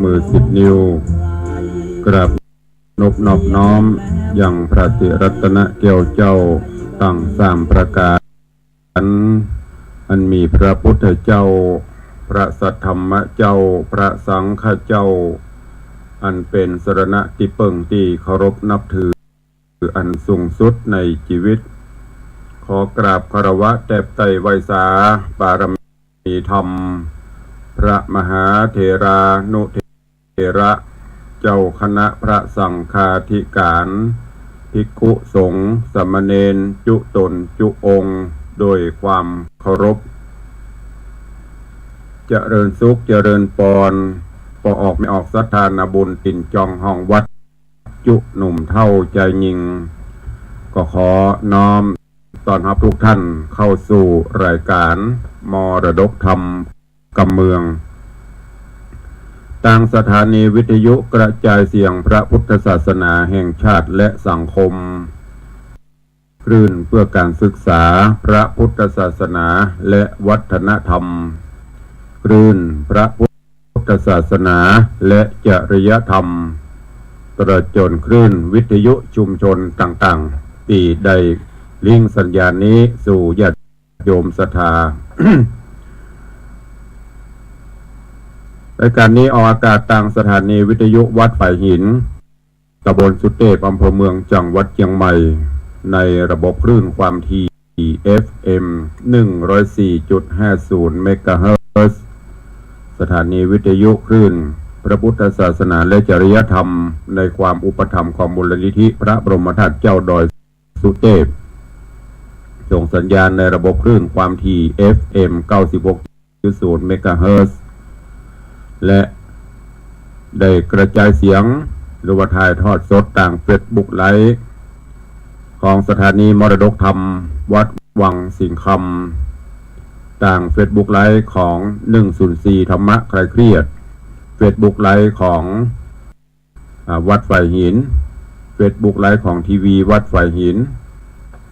มือ10 นิ้วกราบนอบน้อมอย่างพระติรัตนเกล้าเจ้าตั้ง3 ประการอันมีพระพุทธเจ้าพระสัทธรรมเจ้าพระสังฆเจ้าอันเป็นสรณะที่เปิ่งที่เคารพนับถืออันสูงสุดในชีวิตขอกราบคารวะแด่ไตรไวยสาบารมีธรรมพระมหาเถรานุเถระเจ้าคณะพระสังฆาธิการภิกขุสงฆ์สามเณรจุตนจุองค์โดยความเคารพเจริญสุขเจริญปอนพอออกไม่ออกศรัทธานาบุญติ่นจองห้องวัดจุหนุ่มเท่าใจยิงก็ขอน้อมต้อนรับทุกท่านเข้าสู่รายการมรดกธรรมกำเมืองทางสถานีวิทยุกระจายเสียงพระพุทธศาสนาแห่งชาติและสังคมคลื่นเพื่อการศึกษาพระพุทธศาสนาและวัฒนธรรมคลื่นพระพุทธศาสนาและจริยธรรมตลอดจนคลื่นวิทยุชุมชนต่างๆที่ได้ลิงก์สัญญาณนี้สู่ญาติโยมศรัทธา รายการนี้ออกอากาศทางสถานีวิทยุวัดฝ่ายหินตำบลสุเทพอำเภอเมืองจังหวัดเชียงใหม่ในระบบคลื่นความถี่ FM 104.50 เมกะเฮิรตซ์สถานีวิทยุคลื่นพระพุทธศาสนาและจริยธรรมในความอุปถัมภ์ของมูลนิธิพระบรมธาตุเจ้าดอยสุเทพส่งสัญญาณในระบบคลื่นความถี่ FM 96.0 เมกะเฮิรตซ์และได้กระจายเสียงหรือว่าถ่ายทอดสดต่างเฟซบุ๊กไลฟ์ของสถานีมรดกธรรมวัดวังสิงคำต่างเฟซบุ๊กไลฟ์ของ104ธรรมะคลายเครียดเฟซบุ๊กไลฟ์ของวัดฝ่ายหินเฟซบุ๊กไลฟ์ของทีวีวัดฝ่ายหิน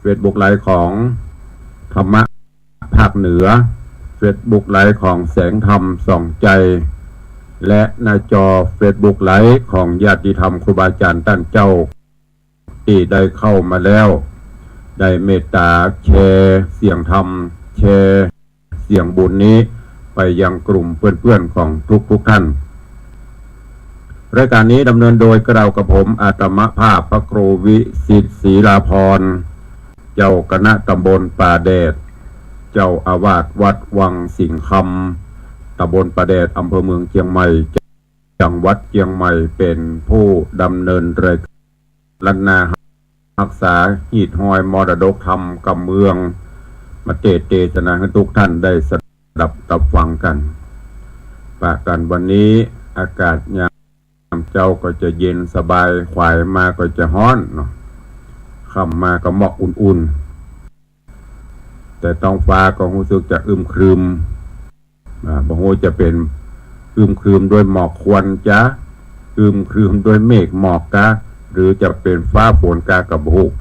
เฟซบุ๊กไลฟ์ของธรรมะภาคเหนือเฟซบุ๊กไลฟ์ของแสงธรรมส่องใจและหน้าจอเฟซบุ๊กไลฟ์ของญาติธรรมครูบาอาจารย์ท่านเจ้าที่ได้เข้ามาแล้วได้เมตตาแชร์เสียงธรรมแชร์เสียงบุญนี้ไปยังกลุ่มเพื่อนๆของทุกท่านรายการนี้ดำเนินโดยกล่าวกับผมอาตมภาพพระครูวิสิทธิ์ศรีลาภรณ์เจ้าคณะตำบลป่าแดดเจ้าอาวาสวัดวังสิงคำตำบลป่าแดดอำเภอเมืองเชียงใหม่จังหวัดเชียงใหม่เป็นผู้ดำเนินรายการนารักษาหีดหอยมรดกธรรมกำเมืองมาเทศนาให้ทุกท่านได้สดับตับฟังกันปากกันวันนี้อากาศยามเจ้าก็จะเย็นสบายขวายมาก็จะฮ้อนเนาะค่ำมาก็หมอกอุ่นๆแต่ท้องฟ้าก็รู้สึกจะอึมครึมบางโหจะเป็นอึมครึมด้วยหมอกควันจ้ะอึมครึมด้วยเมฆหมอกกะหรือจะเป็นฟ้าฝนกากับบุก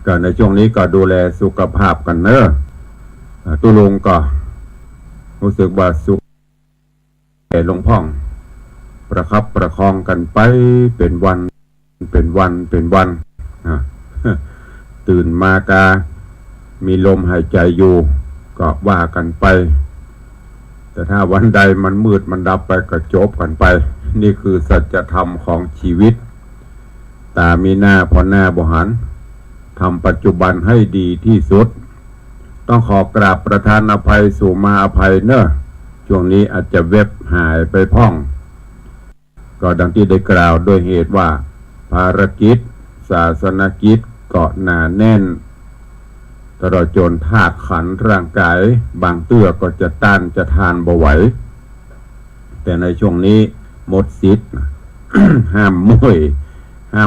ก็ในช่วงนี้ก็ดูแลสุขภาพกันเนอะตุลงก็รู้สึกว่าสุขแต่ลงพ่องประคับประคองกันไปเป็นวันตื่นมากามีลมหายใจอยู่ก็ว่ากันไปแต่ถ้าวันใดมันมืดมันดับไปก็จบกันไปนี่คือสัจธรรมของชีวิตตามีหน้าพอหน้าบ่หันทำปัจจุบันให้ดีที่สุดต้องขอกราบประทานอภัยสู่มาอภัยเนอะช่วงนี้อาจจะเว็บหายไปพ่องก็ดังที่ได้กล่าวด้วยเหตุว่าภารกิจศาสนกิจเกาะหนาแน่นตลอดจนธาตุขันธ์ร่างกายบางเตื้อก็จะต้านจะทานบ่ไหวแต่ในช่วงนี้หมดสิทธิ์ ห้ามเมื่อยห้า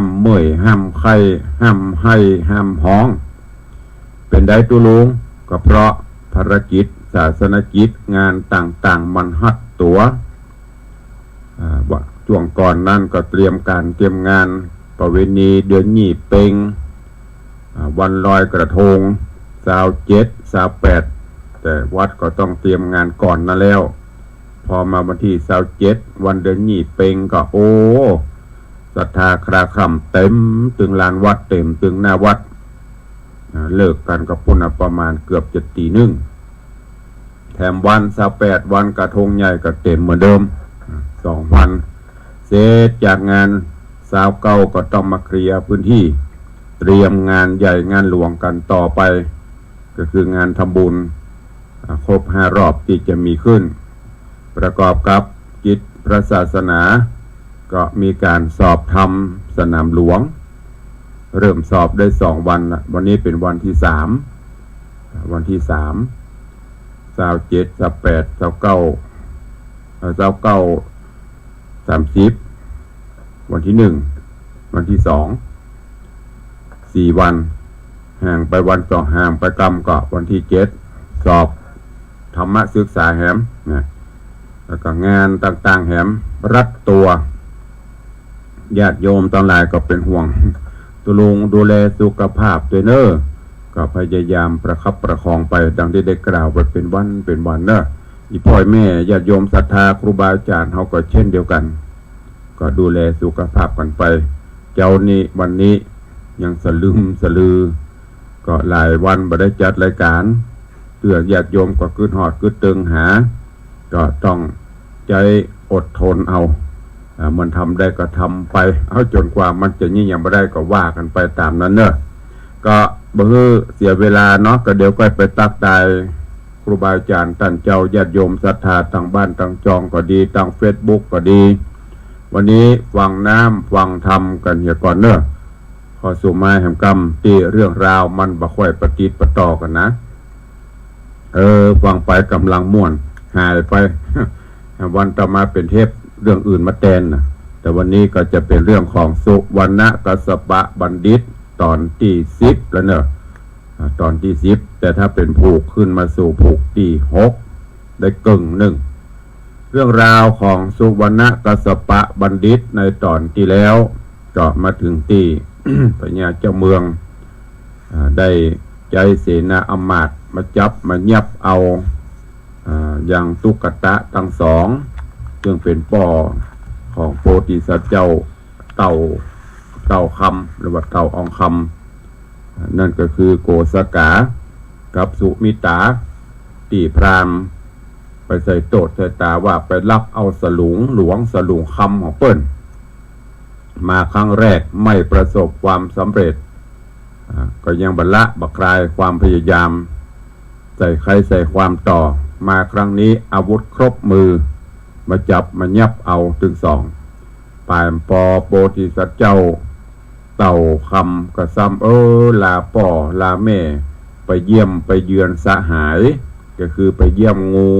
มไข้ห้ามให้ห้ามห้องเป็นได้ตุลุงก็เพราะภารกิจศาสนกิจงานต่างๆมันฮัดตัวช่วงก่อนนั่นก็เตรียมงานประเวณีเดือนยี่เพ็งวันลอยกระทง27 28แต่วัดก็ต้องเตรียมงานก่อนนั่นแล้ว พอมาวันที่27วันเดือนยี่เพ็งก็โอ้ศรัทธาคราคร่ำเต็มตึงลานวัดเต็มตึงหน้าวัดเลิกกันกับพุ่นประมาณเกือบจะตีหนึ่งแถมวัน28วันกระทงใหญ่ก็เต็มเหมือนเดิม2 วันเสร็จจากงาน29ก็ต้องมาเคลียร์พื้นที่เตรียมงานใหญ่งานหลวงกันต่อไปก็คืองานทำบุญครบ5 รอบที่จะมีขึ้นประกอบกับกิจพระศาสนาก็มีการสอบธรรมสนามหลวงเริ่มสอบได้2 วันวันนี้เป็นวันที่3วันที่27 28 29 30วันที่1วันที่2 4 วันห่างไปวันต่อห่างไปกรรมก็วันที่7สอบธรรมศึกษาแหมนะแล้วก็งานต่างๆแหมรัดตัวญาติโยมตอนหลายก็เป็นห่วงตุลุงดูแลสุขภาพตัวเนอก็พยายามประคับประคองไปดังที่ได้กล่าวไปเป็นวันเนอะอีพ่อแม่ญาติโยมศรัทธาครูบาอาจารย์เขาก็เช่นเดียวกันก็ดูแลสุขภาพกันไปเจ้านี้วันนี้ยังสลือก็หลายวันบ่ได้จัดรายการเตือนญาติโยมก็ขึ้นหอดขึ้นตึงหาก็ต้องใจอดทนเอามันทำได้ก็ทำไปเอาจนกว่ามันจะยิ่งยังไม่ได้ก็ว่ากันไปตามนั้นเนอะก็บ่เสียเวลาเนาะก็เดี๋ยวก็ไปตักตายครูบาอาจารย์ท่านเจ้าญาติโยมศรัทธาทางบ้านทางจองก็ดีทาง Facebook ก็ดีวันนี้ฟังน้ำฟังธรรมกันเหี่ยก่อนเนอะขอสู่มาแห่งกรรมที่เรื่องราวมันบ่ค่อยปฏิปต่อกันนะฟังไปกำลังม่วนหายไป วันต่อมาเป็นเทปเรื่องอื่นมาแทนนะแต่วันนี้ก็จะเป็นเรื่องของสุวรรณกัสสปะบัณฑิตตอนที่10แล้วเนอะตอนที่10แต่ถ้าเป็นผูกขึ้นมาสู่ผูกที่6ได้กึ่งหนึ่งเรื่องราวของสุวรรณกัสสปะบัณฑิตในตอนที่แล้วก็มาถึงที่ พญาเจ้าเมืองได้ใจเสนาอำมาตย์มาจับมายับเอาอย่างตุกตะทั้ง2ซึ่งเป็นป่อของโพธิสัตว์เจ้าเต่าคำหรือว่าเต่าอองคำนั่นก็คือโกสกากับสุมิตาตีพรามไปใส่โตดใส่ตาว่าไปรับเอาสลุงหลวงสลุงคำของเปิ้นมาครั้งแรกไม่ประสบความสำเร็จก็ยังบัลคลายความพยายามใส่ใครใส่ความต่อมาครั้งนี้อาวุธครบมือมาจับมายับเอาถึง2ป่ายปอโพธิสัตว์เจ้าเต่าคำกระซ้ำลาป่อลาแม่ไปเยี่ยมไปเยือนสหายก็คือไปเยี่ยมงู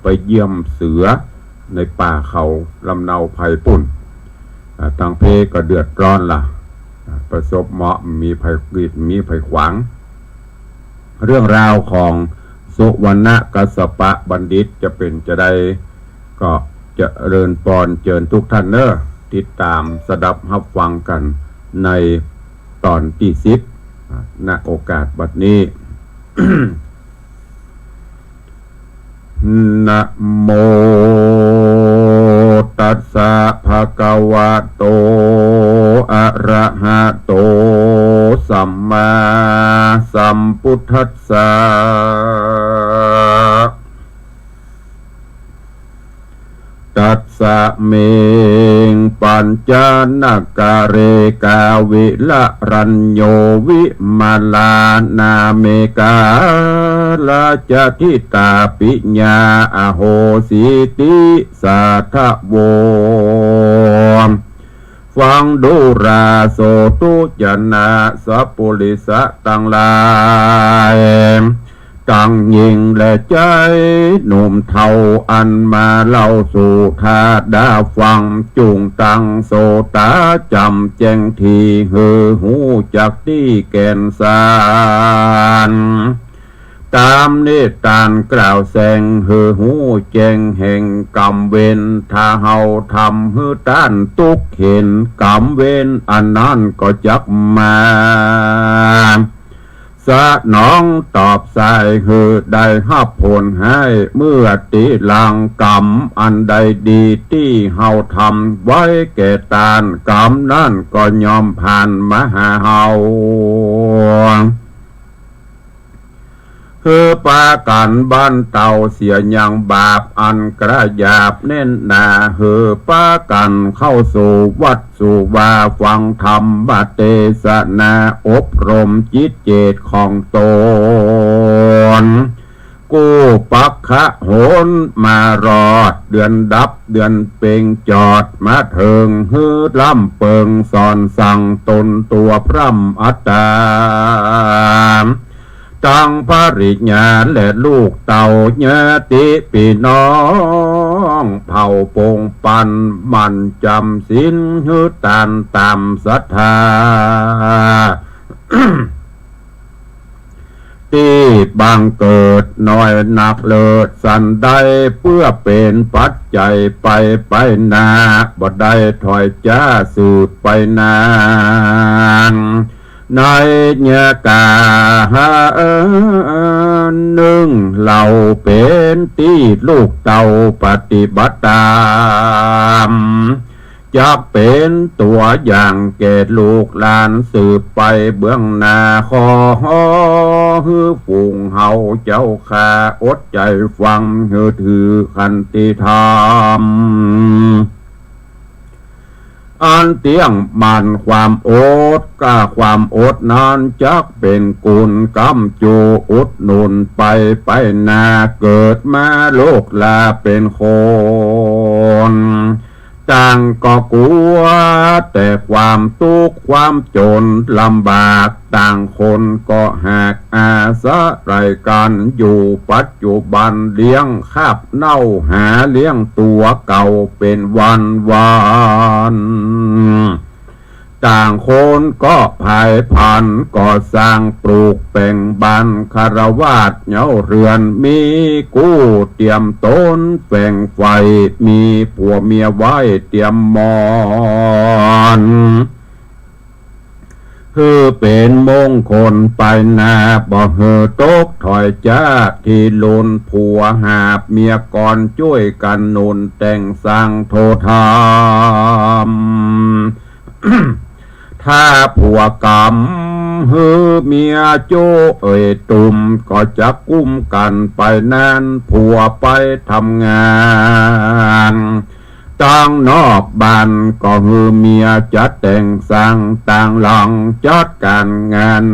ไปเยี่ยมเสือในป่าเขาลำเนาไผ่ปุ่นทางเพก็เดือดร้อนล่ะประสบเหมาะมีภัยกีดมีภัยขวางเรื่องราวของสุวรรณกัสสปะบัณฑิตจะเป็นจะได้ก็จะเริญปอนเจิญทุกท่านเนอะติดตามสดับรับฟังกันในตอนที่10ณโอกาสบัดนี้ นะโมตัสสะภะคะวะโตอะระหะโตสัมมาสัมพุทธัสสะตัสสะเมงปัญจนาคาเรกาวิละรัญโยวิมาลานาเมกาลาจทิตาปิญญาอโหสิติสาทะโวฟังดูราโสตุจนะสัพพุริสะตังหลายตั้งยิ่งและใจหนุ่มเทาอันมาเล่าสู่ทาดาฟังจุงตังโสตาจำแจ้งทีหือหูจักที่แก่นสารตามเนตานกล่าวแสงหือหูแจ้งแห่งกรรมเวรถ้าเฮาทำหือต้านตุกเห็นกรรมเวรอันนั้นก็จักมา สะน้องตอบสายคือได้หับผลให้เมื่อตีหลังกรรมอันใดดีที่เฮาทำไว้แก่ตานกรรมนั่นก็ยอมผ่านมาหาเฮาคือปากันบ้านเต่าเสียยังบาปอันกระยาบเน้นหนาคือปากันเข้าสู่วัดสู่วาฟังธรรมบาเทศนาอบรมจิตเจตของตนกู้ปักขะโหนมารอดเดือนดับเดือนเป่งจอดมาเถิงฮือล่ำเปิงสอนสั่งตนตัวพร่ำอัตตาตั้งภริญาและลูกเต่าญาติพี่น้องเผ่าปงปันมันจำศีลหือตานตามศรัทธา ที่บางเกิดน้อยหนักเลิศสันใดเพื่อเป็นปัจจัยไปนาบ่ได้ถอยจ้าสืบไปนานในเนื้อกาหนึ่งเราเป็นที่ลูกเต่าปฏิบัติตามจะเป็นตัวอย่างแก่ลูกหลานสืบไปเบื้องหน้าขอฮือฝูงเฮาเจ้าข้าอดใจฟังฮือถือขันติธรรมอันเตียงมันความอดก้าความอดนานจักเป็นกุลกำจูอุดหนุนไปนาเกิดมาโลกลาเป็นคนต่างก็กลัวแต่ความทุกข์ความจนลำบากต่างคนก็หากอาศัยกันอยู่ปัจจุบันเลี้ยงคาบเน่าหาเลี้ยงตัวเก่าเป็นวันต่างคนก็ภายพันก็สร้างปลูกแป่งบันคารวาสเหยาเรือนมีกู้เตรียมต้นแฝงไฟมีผัวเมียไว้เตรียมมอนคือเป็นมงคลไปนาบ่เหือตกถอยจ้าที่ลุนผัวหาบเมียก่อนช่วยกันนุนแต่งสร้างโทธรรม ถ้าผัวกรรมฮือเมียโจ้ตุ่มก็จะกุ้มกันไปนั่นผัวไปทำงานตั้งนอกบ้านก็ฮือเมียจะแต่งสร้างต่างหลังจัดการงาน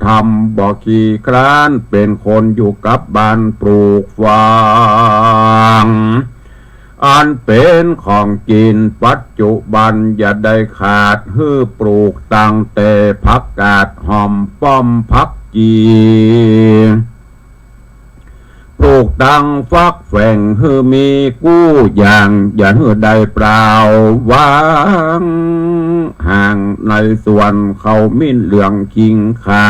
ทำบ่ขี้คร้านเป็นคนอยู่กับบ้านปลูกฝังอันเป็นของกินปัจจุบันอย่าได้ขาดฮือปลูกตั้งแต่ผักกาดหอมป้อมผักจีปลูกตั้งฟักแฝงฮือมีกู้อย่างอย่าฮือได้เปล่าวางห่างในส่วนเขามิ้นเหลืองคิงขา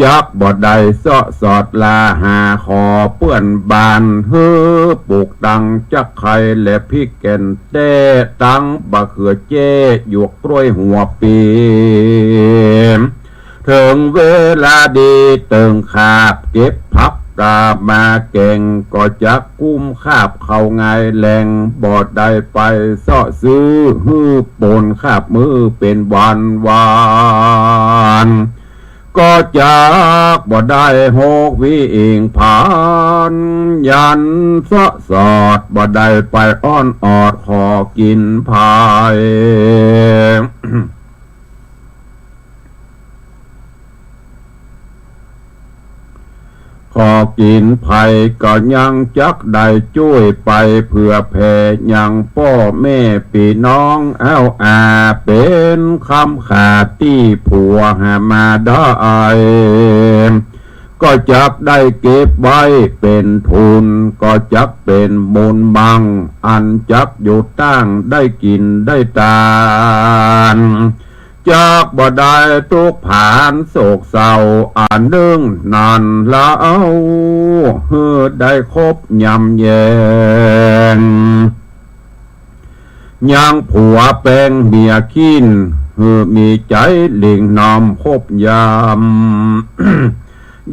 จักบ่ได้เสาะสอดลาหาขอเปื้อนบานฮือปลูกตังจักไข่และพริกแก่นเต้ตังบะเขือเจ้หยวกกล้วยหัวปีถึงเวลาดีเติงขาบเก็บพับตามาเก่งก็จักกุ้มคาบเข้าไงแหลงบ่ได้ไปเสาะซื้อฮือปนคาบมือเป็นวันก็จากบ่ได้หกวิอิงผ่านยันสะสอดบ่ได้ไปอ้อนออดขอกินพาย ขอกินไผ่ก็ยังจักได้ช่วยไปเพื่อแผ่ยังพ่อแม่พี่น้องเอาเป็นคำขาดที่ผัวหามาได้ก็จักได้เก็บไว้เป็นทุนก็จักเป็นมูลบังอันจักอยู่ตั้งได้กินได้ตานจากบ่ได้ทุกผ่านโศกเศร้าอันหนึ่งนานแล้วเฮือได้คบยำแยงยังผัวแป้งเมียขี้น มีใจหลิงนอมพบยาม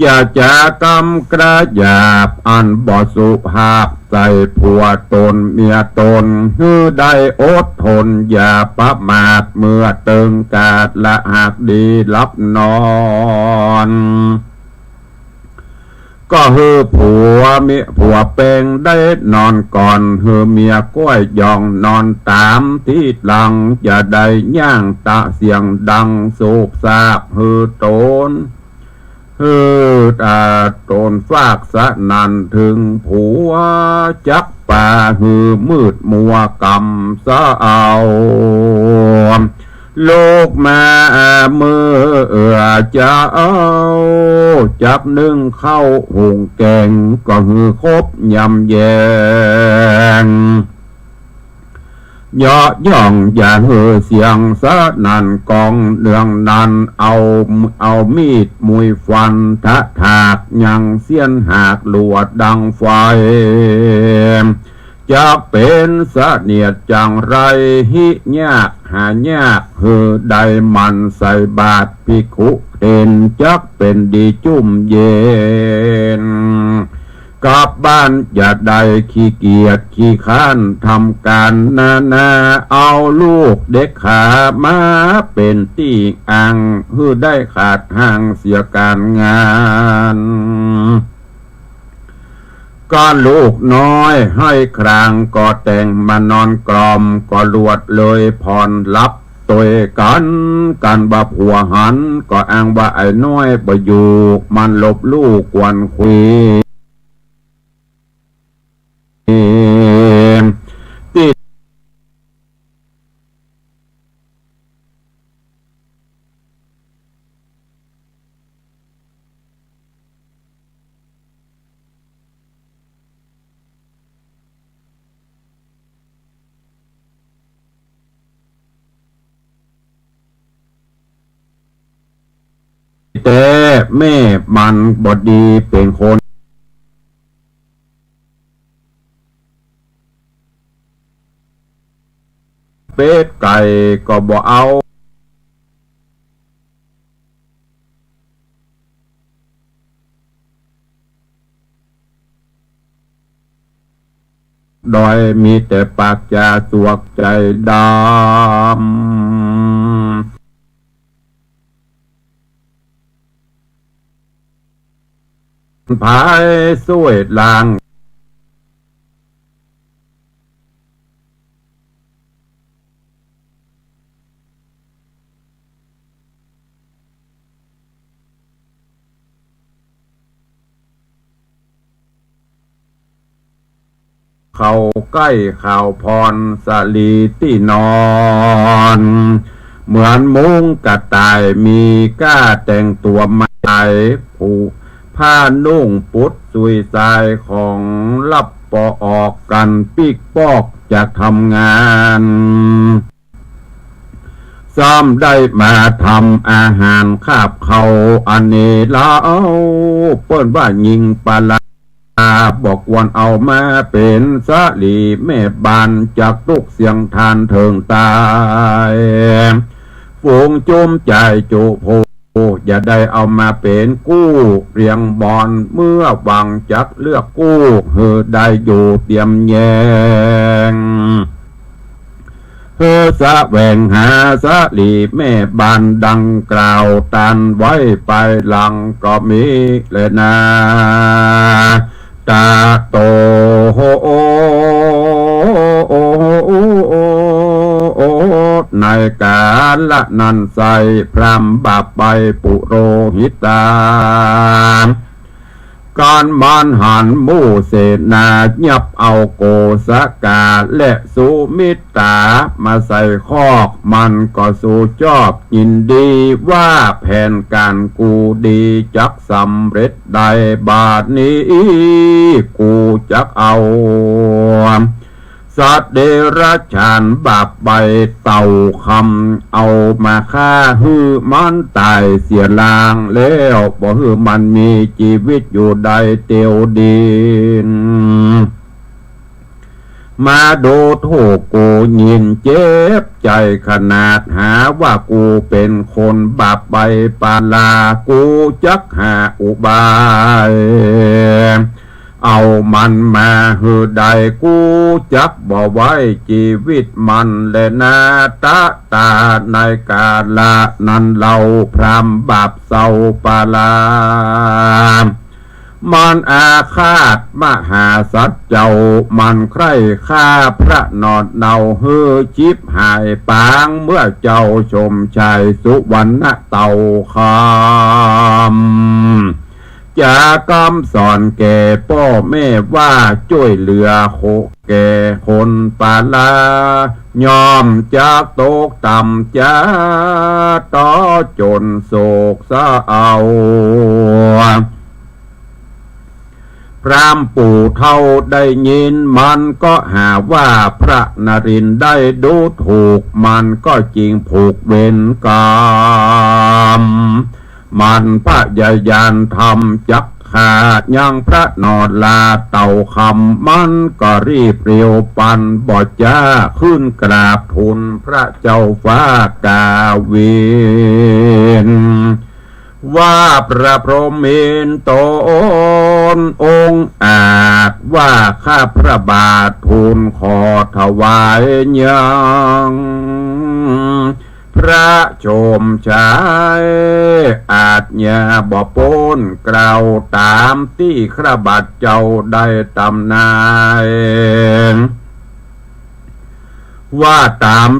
อย่าจากรรมกระหยาบอันบ่สุภาพใส่ผัวตนเมียตนได้อดทนอย่าประมาทเมื่อเติงกาดละหากดีรับนอนก็ผัวเป็นได้นอนก่อนเมียก้อยยองนอนตามที่หลังอย่าได้ย่างตะเสียงดังโศกซาบโตนโตนฟากสะนันถึงผัวจักป่ามืดมัวกำสะเอาโลกมาเมื่อจะเอาจับนึ่งเข้าหุงแกงก็คบยำแยงย่องอย่าเสียงสะนันกองเนืองนันเอามีดมุยฟันทะถากยังเสียนหากลวดดังไฟจะเป็นเสนียดจังไรหิยากหายากได้มันใส่บาตรภิกขุเต็นจักเป็นดีจุ่มเย็นกลับบ้านอย่าได้ขี้เกียจขี้ข้านทำการนาเอาลูกเด็กขามาเป็นตีอังได้ขาดห่างเสียการงานก้อนลูกน้อยให้ครางก็แต่งมานอนกลอมก็ลวดเลยผ่อนรับตัวกันบ่ผัวหันก็อ้างว่าไอ้น้อยบ่อยู่มันลบลูกกวนคุยติดแต่แม่มันบดดีเป็นคนเป็ดไก่ก็บ่เอาโดยมีแต่ปากจาสวกใจดำพายสวยลางเขาใกล้ข่าวพรสลีที่นอนเหมือนมุ้งกระต่ายมีก้าแต่งตัวใหม่ผูกผ้านุ่งปุดสุยสายของลับปอออกกันปีกปอกจากทำงานซ้ำได้มาทำอาหารคาบเขาอันนี้แล้วเปิ้นว่ายิงปลาบอกวันเอามาเป็นสาลีแม่บานจากตุกเสียงทานเถิงตายฝูงจุมใจจุโพอย่าได้เอามาเป็นกู้เรียงบอนเมื่อวังจักเลือกกู้ได้อยู่เตรียมแยงสะแหวงหาสาลีแม่บานดังกล่าวตันไว้ไปหลังก็มีเลยนะตาโตโในการละนันใส่พรำบาปใบปุโรหิตาการมานหันมู่เสนายับเอาโกสกาและสุมิตามาใส่คอกมันก็สู่จอบยินดีว่าแผนการกูดีจักสำเร็จได้บาดนี้กูจักเอาสัตว์เดรัจฉานบาปใบเต่าคำเอามาฆ่ามันตายเสียลางแล้วบ่มันมีชีวิตอยู่ใดเตียวดินมาดูถูกกูยินเจ็บใจ ใจขนาดหาว่ากูเป็นคนบาปใบปาลากูจักหาอุบายเอามันมาหือใดกูจักบ่ไว้ชีวิตมันและนาตาตาในกาละนั้นเราพรำบาปเศร้าปาลามันอาฆาตมหาสัตว์เจ้ามันใคร่ฆ่าพระนอดเนาเฮือชิบหายปางเมื่อเจ้าชมชายสุวรรณเต่าคำจะกำสอนแก่พ่อแม่ว่าช่วยเหลือโคแก่คนปาลายอมจากตกต่ำจะต่อจนโศกเศร้าพรามปู่เท่าได้ยินมันก็หาว่าพระนรินทร์ได้ดูถูกมันก็จริงผูกเวรกรรมมันพยายามทำจักขาดยังพระนอดลาเต่าคำมันก็รีบเรียวปันบอดจ้าขึ้นกราบทูลพระเจ้าฟ้ากาเวนว่าพระพรหมินทร์องค์อาจว่าข้าพระบาททูลขอถวายยังพระชมชายอาจอย่าบ่ปนกล่าวตามที่ข้าบาทเจ้าได้ตำนายว่าตาม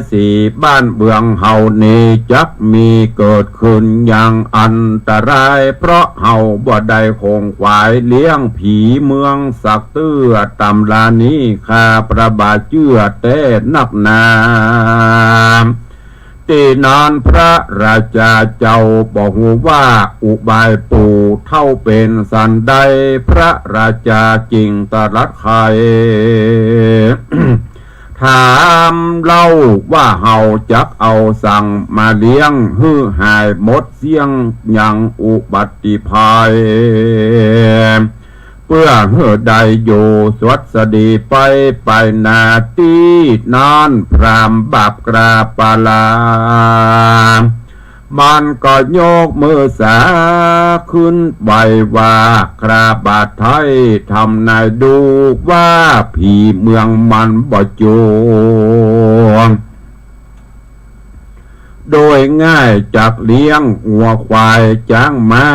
104บ้านเบืองเฮานี้จักมีเกิดขึ้นอย่างอันตรายเพราะเฮาบ่ได้คงควายเลี้ยงผีเมืองสักเตื้อตำลานี้ข้าพระบาทเชื่อแต่นักหนาที่นานพระราชาเจ้าบอกว่าอุบายปู่เท่าเป็นสันใดพระราชาจริงตรัสใคร ถามเล่าว่าเฮาจักเอาสั่งมาเลี้ยงฮือหายหมดเสียงยังอุบัติภัยเพื่อเฮือใดอยู่สวัสดีไปนาทีนานพรามบาปกราปาลามันก็โยกมือสาขึ้นไหวว่าคราบาทไทยทำนายดูว่าผีเมืองมันบ่จูโดยง่ายจากเลี้ยงวัวควายจ้างมา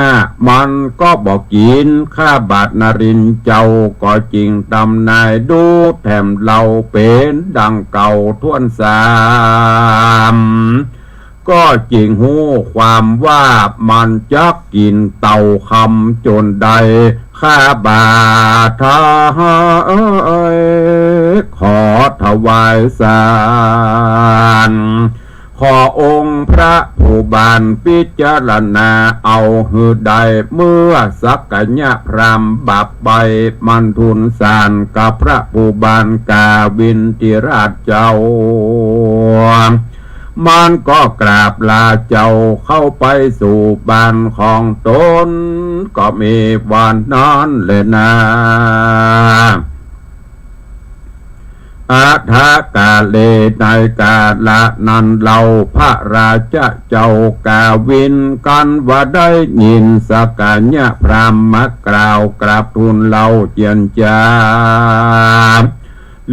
มันก็บอกกินข้าบาทนรินเจ้าก็จริงตำนายดูแถมเราเป็นดังเก่าท้วนสามก็จริงหูความว่ามันจักกินเต่าคำจนใดข้าบาทขอถวายสารขอองค์พระผู้บานพิจารณาเอาหือใดเมื่อสักกัญญาพรามบาปใบมันทุนสารกับพระผู้บานกาวินติราชเจ้ามันก็กราบลาเจ้าเข้าไปสู่บ้านของตนก็มีวันนั้นเลยนะอาทากาเลในกาละนั้นเราพระราชาเจ้ากาวินกันว่าได้ยินสกัญญาพรามมากล่าวกราบทูลเราเจียนจา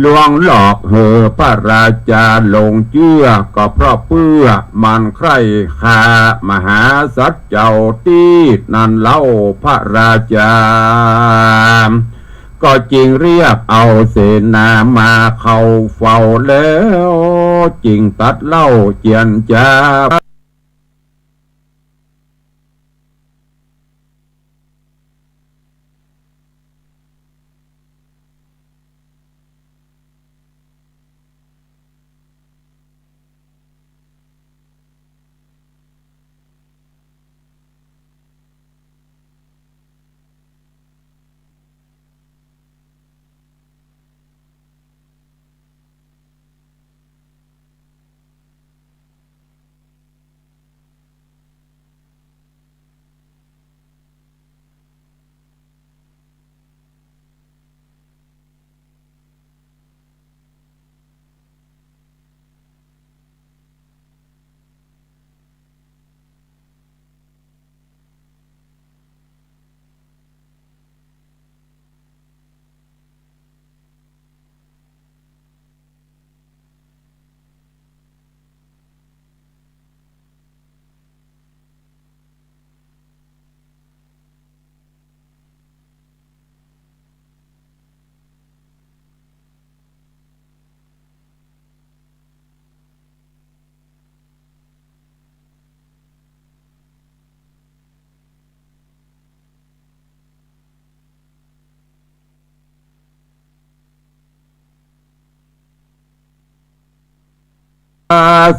ลวงหลอกเหอพระราชาลงเชื่อก็เพราะเพื่อมันใคร่ขามหาสัตว์เจ้าตีนั่นเล่าพระราชาก็จริงเรียกเอาเสนามาเข้าเฝ้าแล้วจริงตัดเล่าเจียนจา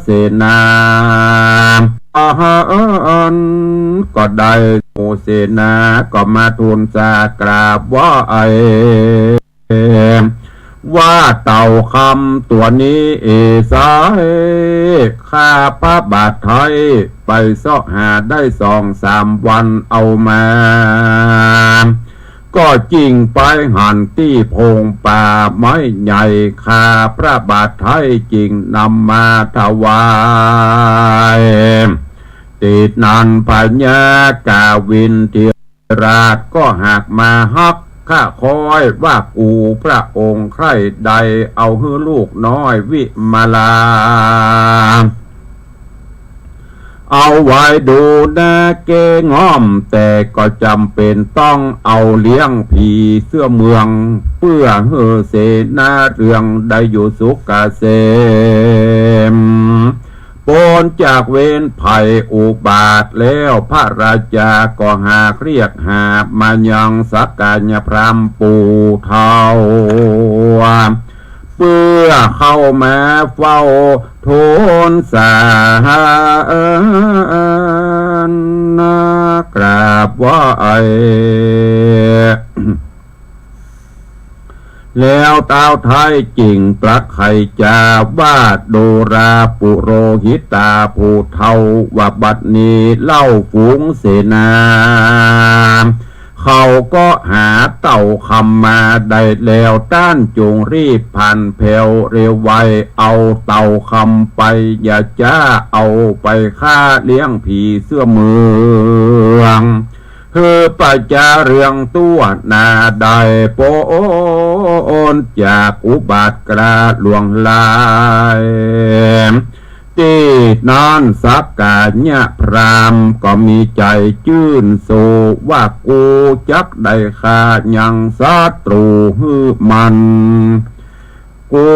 เสนาอาหารก็ได้หมู่เสนาก็มาทูลกราบว่าว่าเต่าคำตัวนี้สายข้าพระบาทไทยไปเสาะหาได้2-3 วันเอามาก็จริงไปหันที่พงป่าไม้ใหญ่ข้าพระบาทไทยจริงนำมาถวายติดนันพญากาวินทิราชก็หากมาฮักข้าคอยว่ากูพระองค์ใครใดเอาฮือลูกน้อยวิมาลาเอาไว้ดูนะเกง้อมแต่ก็จำเป็นต้องเอาเลี้ยงผีเสื้อเมืองเพื่อเฮอเสนาเรืองได้อยู่สุขเกษมปนจากเว้นภัยอุบาทแล้วพระราชาก็หากเรียกหามายังสักการะพรามปูเทาเพื่อเข้ามาเฝ้าทูลสารกราบว่าแล้วเต้าไทยจริงปลักไข่จาว่าโดราปุโรหิตาผู้เทาว่าบัดนี้เล่าฝูงเสนาเขาก็หาเต่าคำมาได้แล้วต้านจงรีบผ่านแผ่วเร็วไวเอาเต่าคำไปอย่าจ้าเอาไปฆ่าเลี้ยงผีเสื้อเมืองคือปัจจาเรืองตัวนาได้โปนจากอุบาทกราหลวงลายที่นอนสักกาญพรามก็มีใจชื่นโศว่ากูจักได้ฆ่ายังศัตรูฮือมันกู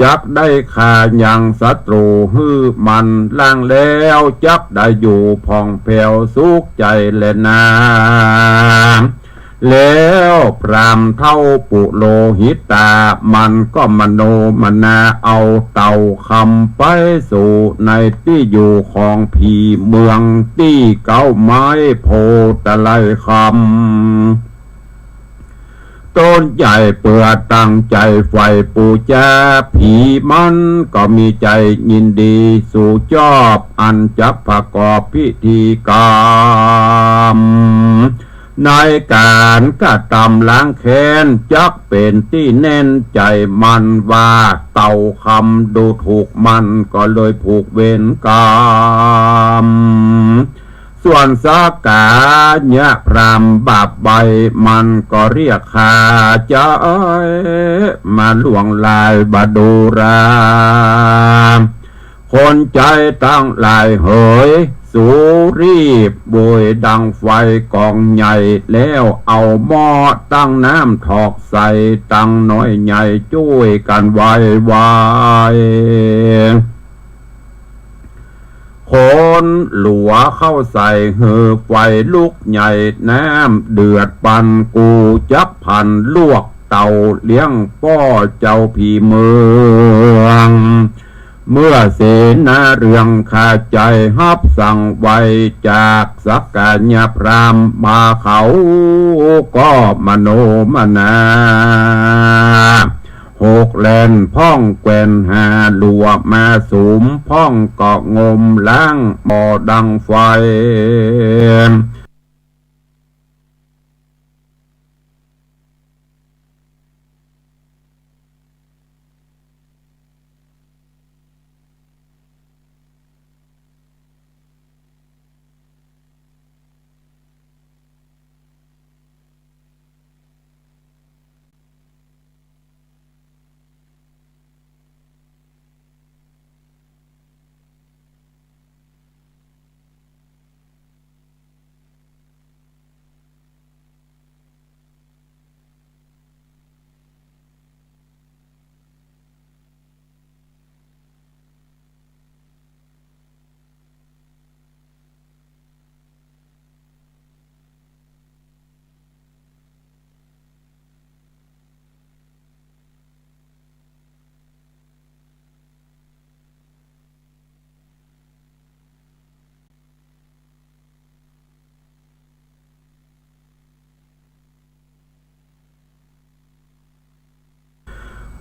จักได้ฆ่ายังศัตรูฮือมันล่างแล้วจักได้อยู่ผ่องแผ้วสุขใจและนาแล้วพรามเท่าปุโรหิตามันก็มโนมนาเอาเต่าคำไปสู่ในที่อยู่ของผีเมืองที่เก้าไม้โพตะไลคำต้นใหญ่เปื่อตั้งใจไฟปูจาผีมันก็มีใจยินดีสู่จอบอันจับประกอบพิธีกรรมในการกระทำล้างแค้นจักเป็นที่แน่นใจมันว่าเต่าคำดูถูกมันก็เลยผูกเวรกรรมส่วนสักกาเนี่ยพรามบาปใบมันก็เรียกข้าใจมาล่วงลายบาดูราคนใจตั้งหลายเหยสูรีบโบยดังไฟกองใหญ่แล้วเอาหม้อตั้งน้ำถอกใส่ตั้งน้อยใหญ่ช่วยกันไว้คนหลัวเข้าใส่เหือไฟลุกใหญ่น้ำเดือดปันกูจับพันลวกเต่าเลี้ยงป้อเจ้าผีเมืองเมื่อเสนาเรืองขาดใจฮับสั่งไว้จากสักกาญพรามมาเขาก็มโนมนาหกแลนพ่องแกวนหาหลัวมาสูมพ่องเกาะงมล้างหมอดังไฟ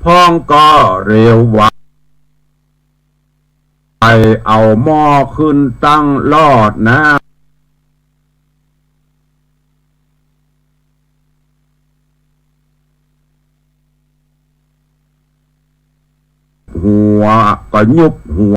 พ้องก็เร็วไวไปเอาหม้อขึ้นตั้งลอดนะหัวก็ยุบหัว